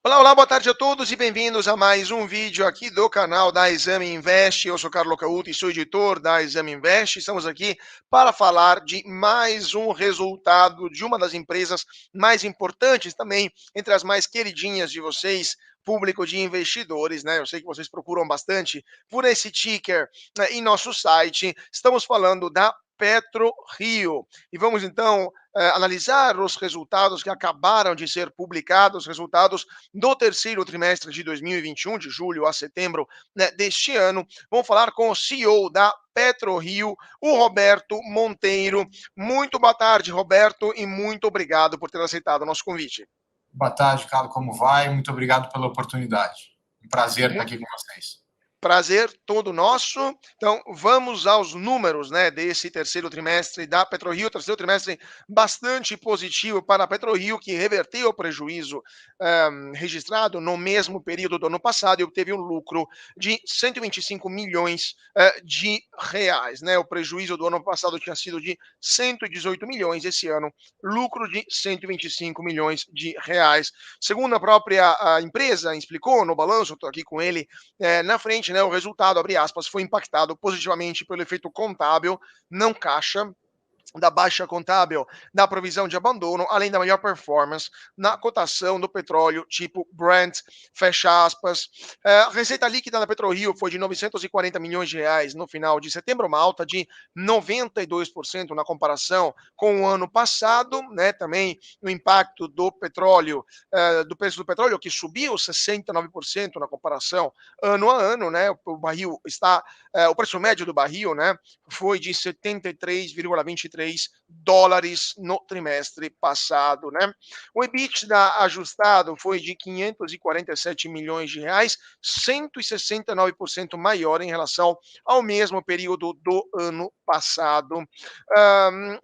Olá, olá, boa tarde a todos e bem-vindos a mais um vídeo aqui do canal da Exame Invest. Eu sou Carlos Cauto e sou editor da Exame Invest. Estamos aqui para falar de mais um resultado de uma das empresas mais importantes também, entre as mais queridinhas de vocês, público de investidores, né? Eu sei que vocês procuram bastante por esse ticker, né, em nosso site. Estamos falando da PetroRio. E vamos então analisar os resultados que acabaram de ser publicados, resultados do terceiro trimestre de 2021, de julho a setembro, né, deste ano. Vamos falar com o CEO da PetroRio, o Roberto Monteiro. Muito boa tarde, Roberto, e muito obrigado por ter aceitado o nosso convite. Boa tarde, Carlos, como vai? Muito obrigado pela oportunidade. Um prazer estar aqui com vocês. Prazer todo nosso. Então, vamos aos números, né, desse terceiro trimestre da PetroRio. Terceiro trimestre bastante positivo para a PetroRio, que reverteu o prejuízo registrado no mesmo período do ano passado e obteve um lucro de 125 milhões de reais. Né? O prejuízo do ano passado tinha sido de 118 milhões, esse ano, lucro de 125 milhões de reais. Segundo a própria empresa explicou no balanço, estou aqui com ele na frente, né, o resultado, abre aspas, foi impactado positivamente pelo efeito contábil, não caixa, da baixa contábil da provisão de abandono, além da melhor performance na cotação do petróleo tipo Brent, fecha aspas. A receita líquida da PetroRio foi de 940 milhões de reais no final de setembro, uma alta de 92% na comparação com o ano passado, né? Também o impacto do petróleo, do preço do petróleo, que subiu 69% na comparação ano a ano, né? O barril está, o preço médio do barril, né? Foi de 73,23 dólares no trimestre passado, né? O EBITDA ajustado foi de 547 milhões de reais, 169% maior em relação ao mesmo período do ano passado.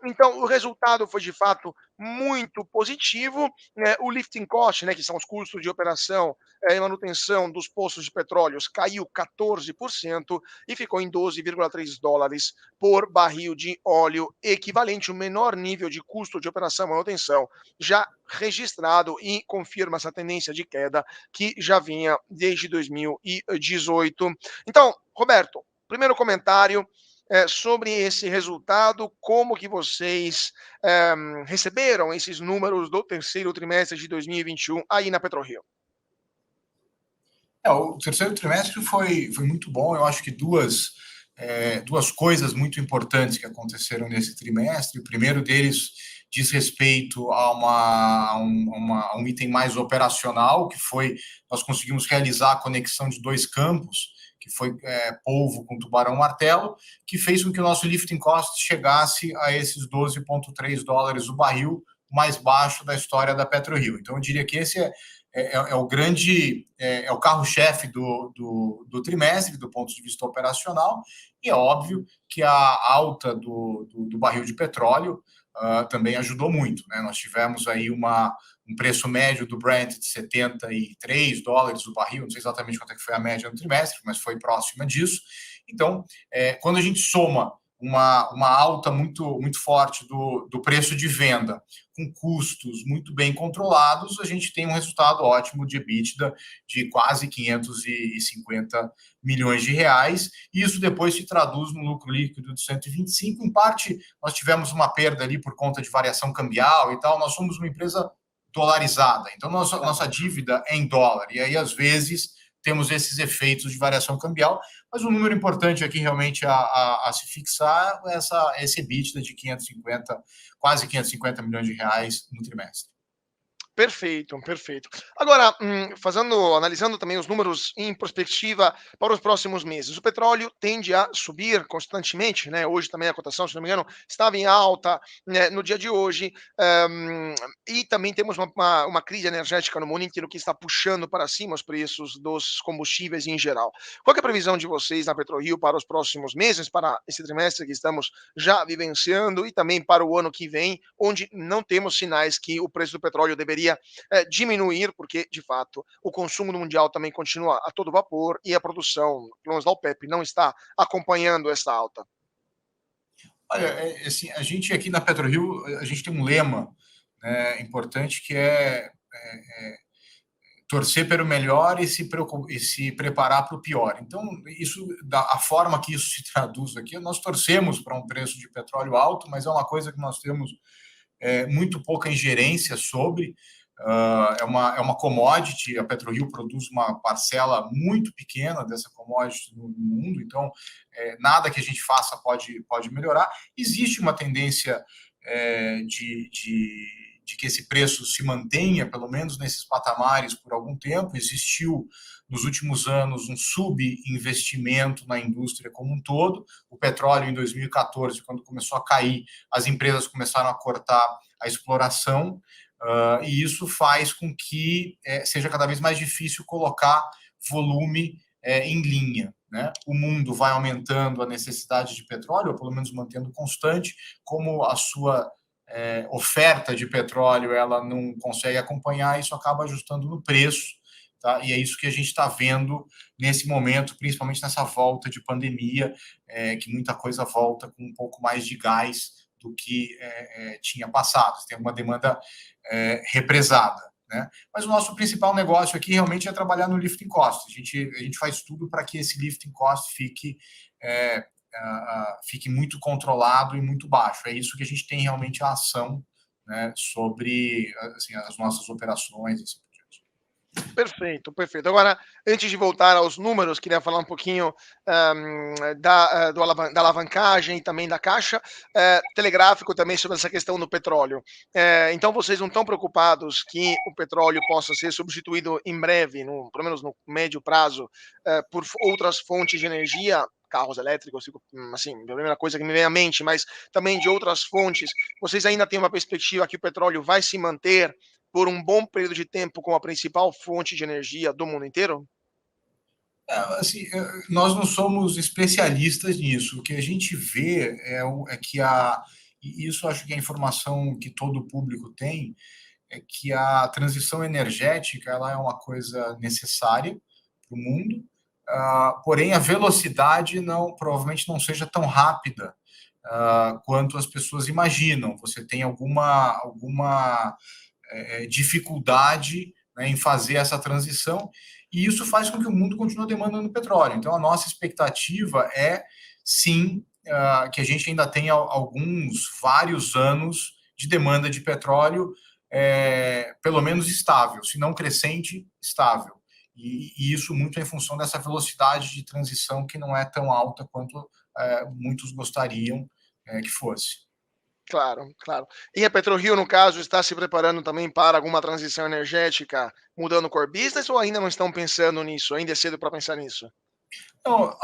Então, o resultado foi de fato muito positivo, né? O lifting cost, né, que são os custos de operação e manutenção dos poços de petróleos, caiu 14% e ficou em 12,3 dólares por barril de óleo equivalente, o menor nível de custo de operação e manutenção já registrado e confirma essa tendência de queda que já vinha desde 2018. Então, Roberto, primeiro comentário sobre esse resultado, como que vocês receberam esses números do terceiro trimestre de 2021 aí na PetroRio? O terceiro trimestre foi muito bom. Eu acho que duas coisas muito importantes que aconteceram nesse trimestre. O primeiro deles diz respeito a um item mais operacional, que foi nós conseguimos realizar a conexão de dois campos, que foi Polvo com Tubarão Martelo, que fez com que o nosso lifting cost chegasse a esses 12,3 dólares o barril, mais baixo da história da PetroRio. Então, eu diria que esse é o carro-chefe do trimestre, do ponto de vista operacional, e é óbvio que a alta do barril de petróleo também ajudou muito. Né? Nós tivemos aí um preço médio do Brent de 73 dólares o barril, não sei exatamente quanto é que foi a média no trimestre, mas foi próxima disso. Então, quando a gente soma uma alta muito forte do preço de venda, com custos muito bem controlados, a gente tem um resultado ótimo de EBITDA de quase 550 milhões de reais. E isso depois se traduz no lucro líquido de 125. Em parte, nós tivemos uma perda ali por conta de variação cambial e tal. Nós somos uma empresa dolarizada, então nossa dívida é em dólar. E aí, às vezes, temos esses efeitos de variação cambial, mas um número importante aqui realmente a se fixar é esse EBITDA de 550, quase 550 milhões de reais no trimestre. Perfeito, perfeito. Agora, analisando também os números em perspectiva para os próximos meses, o petróleo tende a subir constantemente, né? Hoje também a cotação, se não me engano, estava em alta, né, no dia de hoje, e também temos uma crise energética no mundo inteiro que está puxando para cima os preços dos combustíveis em geral. Qual que é a previsão de vocês na PetroRio para os próximos meses, para esse trimestre que estamos já vivenciando e também para o ano que vem, onde não temos sinais que o preço do petróleo deveria diminuir, porque, de fato, o consumo mundial também continua a todo vapor e a produção, pelo menos da OPEP, não está acompanhando essa alta? Olha, assim, a gente aqui na PetroRio, a gente tem um lema, né, importante, que torcer pelo melhor e se preparar para o pior. Então, isso, a forma que isso se traduz aqui, nós torcemos para um preço de petróleo alto, mas é uma coisa que nós temos muito pouca ingerência sobre. É uma commodity, a PetroRio produz uma parcela muito pequena dessa commodity no mundo, então nada que a gente faça pode melhorar. Existe uma tendência de que esse preço se mantenha, pelo menos nesses patamares, por algum tempo. Existiu, nos últimos anos, um subinvestimento na indústria como um todo. O petróleo, em 2014, quando começou a cair, as empresas começaram a cortar a exploração, e isso faz com que seja cada vez mais difícil colocar volume em linha. Né? O mundo vai aumentando a necessidade de petróleo, ou pelo menos mantendo constante, como a sua oferta de petróleo ela não consegue acompanhar, isso acaba ajustando no preço, tá? E é isso que a gente está vendo nesse momento, principalmente nessa volta de pandemia, que muita coisa volta com um pouco mais de gás do que tinha passado. Tem uma demanda represada. Né? Mas o nosso principal negócio aqui realmente é trabalhar no lifting cost. A gente faz tudo para que esse lifting cost fique muito controlado e muito baixo. É isso que a gente tem realmente a ação, né, sobre assim, as nossas operações. Assim. Perfeito, perfeito. Agora, antes de voltar aos números, queria falar um pouquinho da alavancagem e também da caixa, telegráfico também sobre essa questão do petróleo. Então, vocês não estão preocupados que o petróleo possa ser substituído em breve, pelo menos no médio prazo, por outras fontes de energia, carros elétricos, assim, a primeira coisa que me vem à mente, mas também de outras fontes. Vocês ainda têm uma perspectiva que o petróleo vai se manter por um bom período de tempo como a principal fonte de energia do mundo inteiro? Assim, nós não somos especialistas nisso. O que a gente vê é que e isso acho que é a informação que todo o público tem, é que a transição energética ela é uma coisa necessária para o mundo, porém a velocidade provavelmente não seja tão rápida quanto as pessoas imaginam. Você tem alguma dificuldade, né, em fazer essa transição, e isso faz com que o mundo continue demandando petróleo. Então, a nossa expectativa é, sim, que a gente ainda tenha vários anos de demanda de petróleo, pelo menos estável, se não crescente, estável. E isso muito em função dessa velocidade de transição que não é tão alta quanto muitos gostariam que fosse. Claro, claro. E a PetroRio, no caso, está se preparando também para alguma transição energética, mudando o core business, ou ainda não estão pensando nisso? Ainda é cedo para pensar nisso? Então,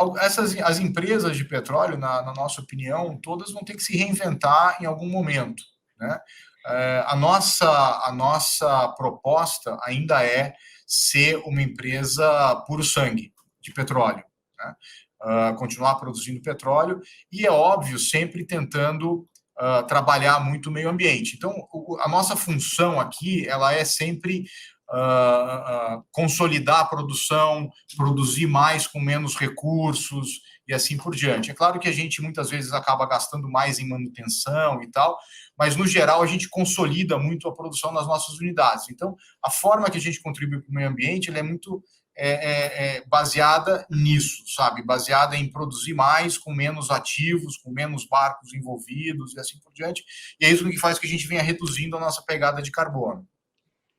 as empresas de petróleo, na nossa opinião, todas vão ter que se reinventar em algum momento. Né? A nossa proposta ainda é ser uma empresa puro sangue de petróleo. Né? Continuar produzindo petróleo e, é óbvio, sempre tentando trabalhar muito o meio ambiente. Então, a nossa função aqui ela é sempre consolidar a produção, produzir mais com menos recursos e assim por diante. É claro que a gente muitas vezes acaba gastando mais em manutenção e tal, mas no geral a gente consolida muito a produção nas nossas unidades. Então, a forma que a gente contribui para o meio ambiente ela é muito baseada nisso, sabe? Baseada em produzir mais com menos ativos, com menos barcos envolvidos e assim por diante. E é isso que faz que a gente venha reduzindo a nossa pegada de carbono.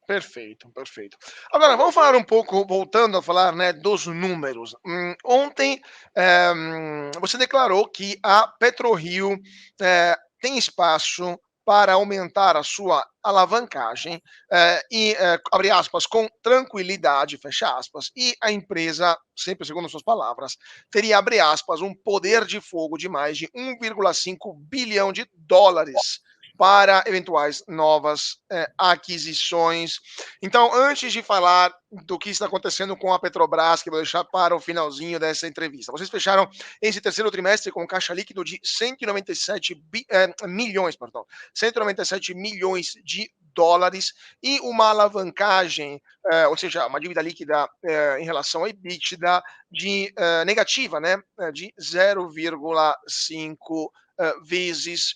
Perfeito, perfeito. Agora, vamos falar um pouco, voltando a falar, né, dos números. Ontem, você declarou que a PetroRio tem espaço para aumentar a sua alavancagem abre aspas, com tranquilidade, fecha aspas, e a empresa, sempre segundo suas palavras, teria, abre aspas, um poder de fogo de mais de 1,5 bilhão de dólares para eventuais novas aquisições. Então, antes de falar do que está acontecendo com a Petrobras, que vou deixar para o finalzinho dessa entrevista, vocês fecharam esse terceiro trimestre com um caixa líquido de 197 milhões, perdão, 197 milhões de dólares e uma alavancagem, ou seja, uma dívida líquida em relação ao EBITDA negativa, né, de 0,5 vezes.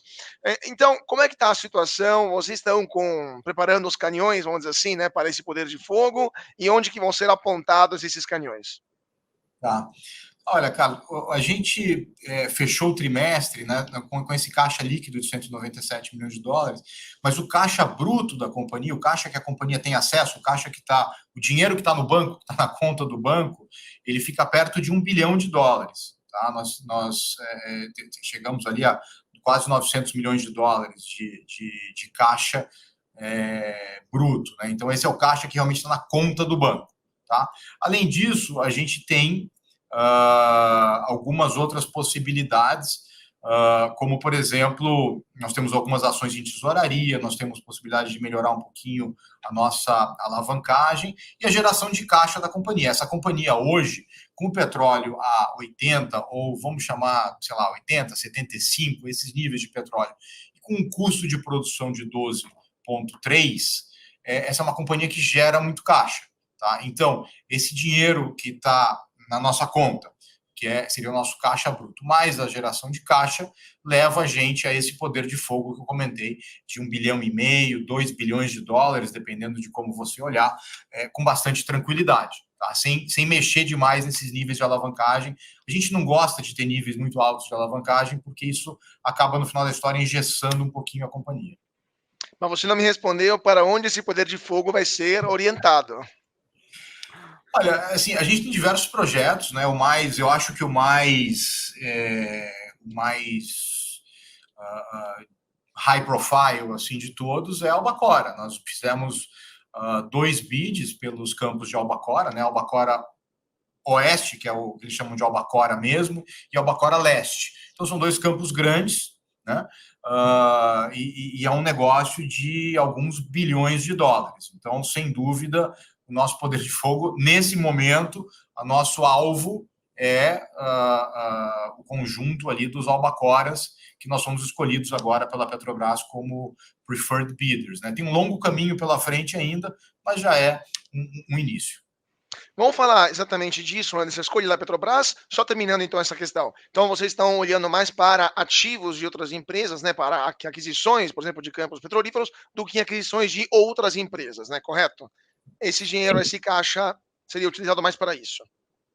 Então, como é que está a situação? Vocês estão preparando os canhões, vamos dizer assim, né, para esse poder de fogo, e onde que vão ser apontados esses canhões? Tá. Olha, cara, a gente fechou o trimestre, né, com esse caixa líquido de 197 milhões de dólares, mas o caixa bruto da companhia, o caixa que a companhia tem acesso, o dinheiro que está no banco, que está na conta do banco, ele fica perto de 1 bilhão de dólares. Tá? Nós chegamos ali a quase 900 milhões de dólares de caixa bruto. Né? Então, esse é o caixa que realmente está na conta do banco. Tá? Além disso, a gente tem algumas outras possibilidades, como, por exemplo, nós temos algumas ações em tesouraria, nós temos possibilidade de melhorar um pouquinho a nossa alavancagem e a geração de caixa da companhia. Essa companhia hoje, com o petróleo a 80, ou vamos chamar, sei lá, 80, 75, esses níveis de petróleo, e com um custo de produção de 12,3, essa é uma companhia que gera muito caixa. Tá? Então, esse dinheiro que está na nossa conta, seria o nosso caixa bruto, mais a geração de caixa, leva a gente a esse poder de fogo que eu comentei, de 1,5 bilhão, 2 bilhões de dólares, dependendo de como você olhar, com bastante tranquilidade, tá? Sem mexer demais nesses níveis de alavancagem. A gente não gosta de ter níveis muito altos de alavancagem, porque isso acaba, no final da história, engessando um pouquinho a companhia. Mas você não me respondeu para onde esse poder de fogo vai ser orientado. Olha, assim, a gente tem diversos projetos, né? Eu acho que o mais high profile assim de todos é a Albacora. Nós fizemos 2 bids pelos campos de Albacora, né? Albacora Oeste, que é o que eles chamam de Albacora mesmo, e Albacora Leste. Então são 2 campos grandes, né? E é um negócio de alguns bilhões de dólares. Então, sem dúvida, o nosso poder de fogo, nesse momento, o nosso alvo é o conjunto ali dos albacoras, que nós fomos escolhidos agora pela Petrobras como preferred bidders. Né? Tem um longo caminho pela frente ainda, mas já é um início. Vamos falar exatamente disso, né, dessa escolha da Petrobras, só terminando então essa questão. Então vocês estão olhando mais para ativos de outras empresas, né, para aquisições, por exemplo, de campos petrolíferos, do que aquisições de outras empresas, né, correto? Esse dinheiro, esse caixa, seria utilizado mais para isso.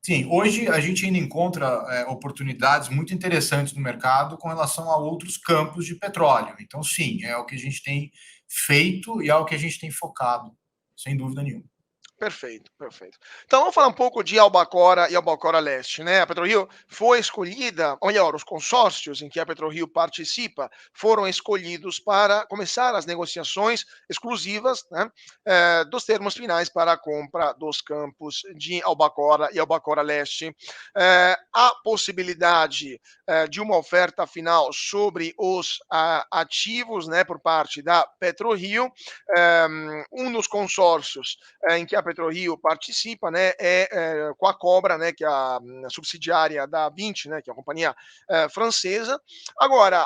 Sim, hoje a gente ainda encontra oportunidades muito interessantes no mercado com relação a outros campos de petróleo. Então, sim, é o que a gente tem feito e é o que a gente tem focado, sem dúvida nenhuma. Perfeito, perfeito. Então vamos falar um pouco de Albacora e Albacora Leste, né? A PetroRio foi escolhida, ou melhor, os consórcios em que a PetroRio participa foram escolhidos para começar as negociações exclusivas, né, dos termos finais para a compra dos campos de Albacora e Albacora Leste. Há possibilidade de uma oferta final sobre os ativos, né, por parte da PetroRio. Um dos consórcios em que a PetroRio participa, né, com a Cobra, né, que é a subsidiária da Vinci, né, que é a companhia francesa. Agora,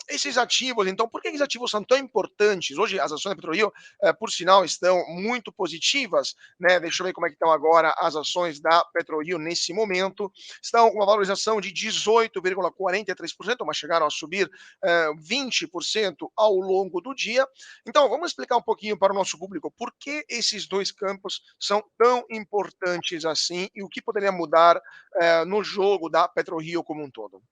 esses ativos, então, por que esses ativos são tão importantes? Hoje as ações da PetroRio, por sinal, estão muito positivas, né? Deixa eu ver como é que estão agora as ações da PetroRio nesse momento. Estão com uma valorização de 18,43%, mas chegaram a subir 20% ao longo do dia. Então, vamos explicar um pouquinho para o nosso público por que esses dois campos são tão importantes assim e o que poderia mudar no jogo da PetroRio como um todo.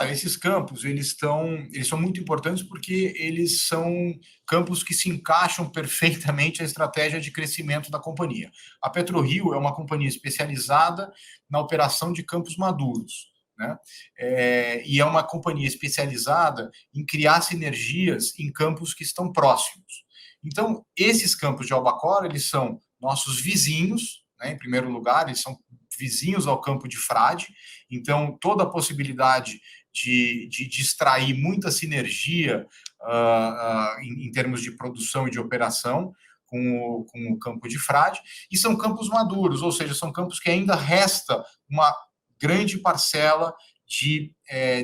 Esses campos eles são muito importantes porque eles são campos que se encaixam perfeitamente à estratégia de crescimento da companhia. A PetroRio é uma companhia especializada na operação de campos maduros. Né? E é uma companhia especializada em criar sinergias em campos que estão próximos. Então, esses campos de Albacora, eles são nossos vizinhos, né? Em primeiro lugar, eles são vizinhos ao campo de Frade, então toda a possibilidade de extrair muita sinergia em termos de produção e de operação com o campo de Frade, e são campos maduros, ou seja, são campos que ainda resta uma grande parcela de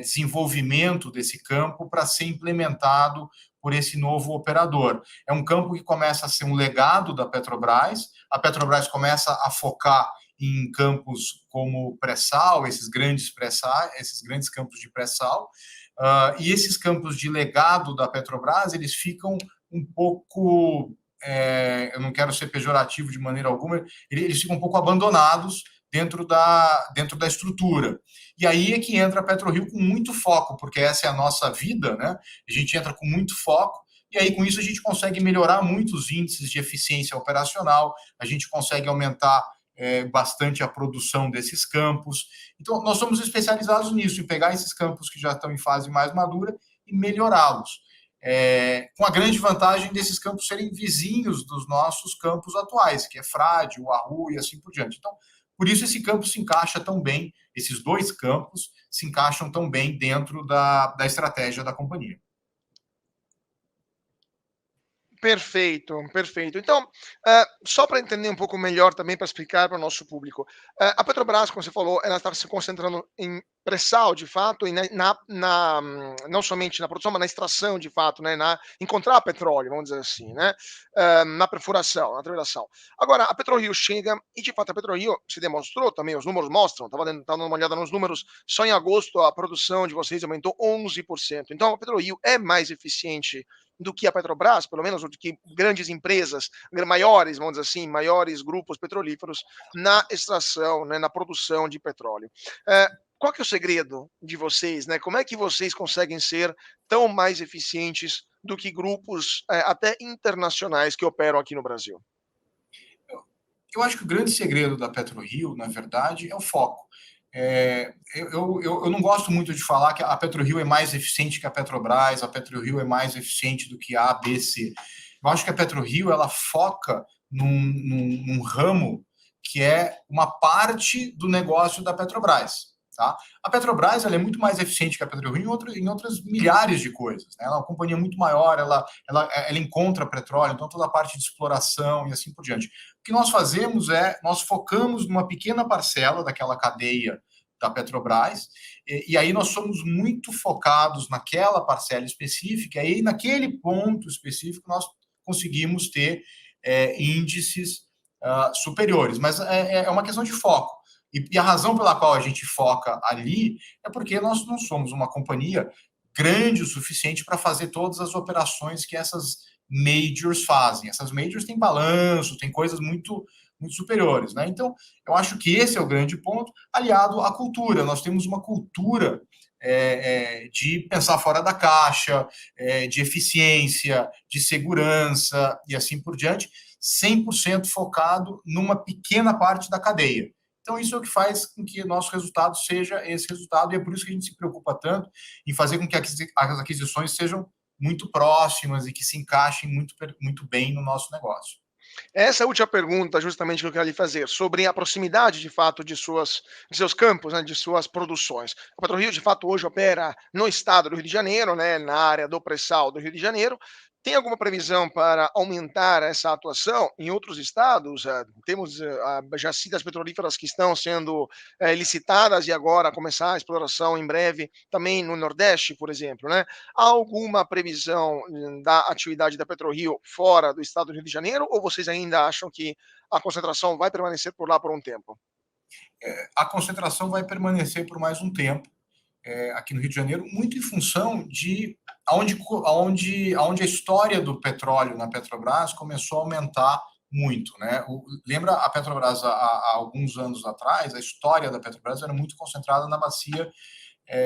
desenvolvimento desse campo para ser implementado por esse novo operador. É um campo que começa a ser um legado da Petrobras, a Petrobras começa a focar em campos como pré-sal, esses grandes campos de pré-sal, e esses campos de legado da Petrobras, eles ficam um pouco, eu não quero ser pejorativo de maneira alguma, eles ficam um pouco abandonados dentro da estrutura. E aí é que entra a PetroRio com muito foco, porque essa é a nossa vida, né? A gente entra com muito foco, e aí com isso a gente consegue melhorar muito os índices de eficiência operacional, a gente consegue aumentar bastante a produção desses campos. Então, nós somos especializados nisso, em pegar esses campos que já estão em fase mais madura e melhorá-los. Com a grande vantagem desses campos serem vizinhos dos nossos campos atuais, que é Frade, o Arru e assim por diante. Então, por isso esse campo se encaixa tão bem, esses dois campos se encaixam tão bem dentro da estratégia da companhia. Perfeito, perfeito. Então, só para entender um pouco melhor também, para explicar para o nosso público, a Petrobras, como você falou, ela está se concentrando em pré-sal, de fato, e não somente na produção, mas na extração, de fato, né, encontrar petróleo, vamos dizer assim, né, na perfuração, na travelação. Agora, a PetroRio chega e, de fato, a PetroRio se demonstrou também, os números mostram, estava dando uma olhada nos números, só em agosto a produção de vocês aumentou 11%. Então, a PetroRio é mais eficiente do que a Petrobras, pelo menos, ou do que grandes empresas, maiores, vamos dizer assim, maiores grupos petrolíferos na extração, né, na produção de petróleo. Qual que é o segredo de vocês, né? Como é que vocês conseguem ser tão mais eficientes do que grupos até internacionais que operam aqui no Brasil? Eu acho que o grande segredo da PetroRio, na verdade, é o foco. Eu não gosto muito de falar que a PetroRio é mais eficiente que a Petrobras, a PetroRio é mais eficiente do que a ABC. Eu acho que a PetroRio ela foca num ramo que é uma parte do negócio da Petrobras. Tá? A Petrobras ela é muito mais eficiente que a PetroRio em outras milhares de coisas. Né? Ela é uma companhia muito maior, ela encontra petróleo, então toda a parte de exploração e assim por diante. O que nós fazemos nós focamos numa pequena parcela daquela cadeia da Petrobras, e aí nós somos muito focados naquela parcela específica, e aí naquele ponto específico nós conseguimos ter índices superiores, mas é uma questão de foco. E a razão pela qual a gente foca ali é porque nós não somos uma companhia grande o suficiente para fazer todas as operações que essas majors fazem. Essas majors têm balanço, têm coisas muito, muito superiores. Né? Então, eu acho que esse é o grande ponto, aliado à cultura. Nós temos uma cultura de pensar fora da caixa, de eficiência, de segurança e assim por diante, 100% focado numa pequena parte da cadeia. Então, isso é o que faz com que nosso resultado seja esse resultado, e é por isso que a gente se preocupa tanto em fazer com que as aquisições sejam muito próximas e que se encaixem muito, muito bem no nosso negócio. Essa é a última pergunta, justamente, que eu quero lhe fazer, sobre a proximidade, de fato, de seus campos, né, de suas produções. A PetroRio, de fato, hoje opera no estado do Rio de Janeiro, né, na área do pré-sal do Rio de Janeiro. Tem alguma previsão para aumentar essa atuação em outros estados? Temos jacidas petrolíferas que estão sendo licitadas e agora começar a exploração em breve também no Nordeste, por exemplo, né? Há alguma previsão da atividade da PetroRio fora do estado do Rio de Janeiro, ou vocês ainda acham que a concentração vai permanecer por lá por um tempo? A concentração vai permanecer por mais um tempo aqui no Rio de Janeiro, muito em função de aonde a história do petróleo na Petrobras começou a aumentar muito. Né? Lembra a Petrobras, há alguns anos atrás, a história da Petrobras era muito concentrada na bacia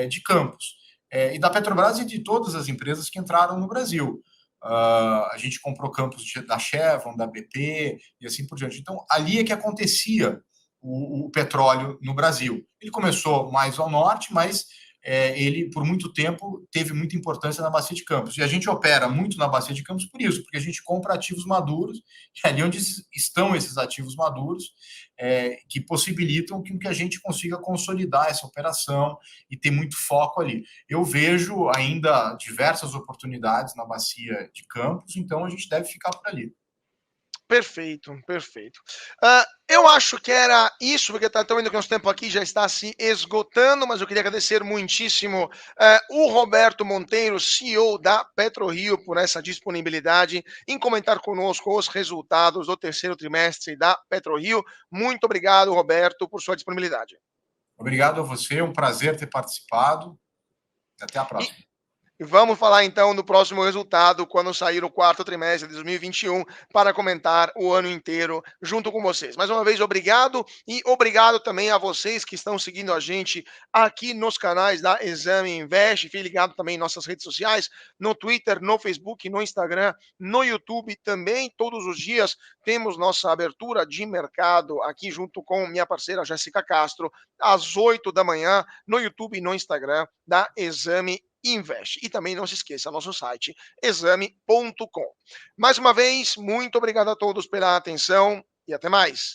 de Campos. E da Petrobras e de todas as empresas que entraram no Brasil. A gente comprou campos da Chevron, da BP e assim por diante. Então, ali é que acontecia o petróleo no Brasil. Ele começou mais ao norte, mas ele, por muito tempo, teve muita importância na Bacia de Campos. E a gente opera muito na Bacia de Campos por isso, porque a gente compra ativos maduros, e ali onde estão esses ativos maduros, que possibilitam que a gente consiga consolidar essa operação e ter muito foco ali. Eu vejo ainda diversas oportunidades na Bacia de Campos, então a gente deve ficar por ali. Perfeito, perfeito. Eu acho que era isso, porque tá vendo que nosso tempo aqui já está se esgotando, mas eu queria agradecer muitíssimo o Roberto Monteiro, CEO da PetroRio, por essa disponibilidade em comentar conosco os resultados do terceiro trimestre da PetroRio. Muito obrigado, Roberto, por sua disponibilidade. Obrigado a você, um prazer ter participado. Até a E próxima. E vamos falar então do próximo resultado quando sair o quarto trimestre de 2021 para comentar o ano inteiro junto com vocês. Mais uma vez, obrigado e obrigado também a vocês que estão seguindo a gente aqui nos canais da Exame Invest. Fique ligado também em nossas redes sociais, no Twitter, no Facebook, no Instagram, no YouTube também. Todos os dias temos nossa abertura de mercado aqui junto com minha parceira Jéssica Castro, às 8 da manhã, no YouTube e no Instagram da Exame Invest. E também não se esqueça, nosso site exame.com. Mais uma vez, muito obrigado a todos pela atenção e até mais.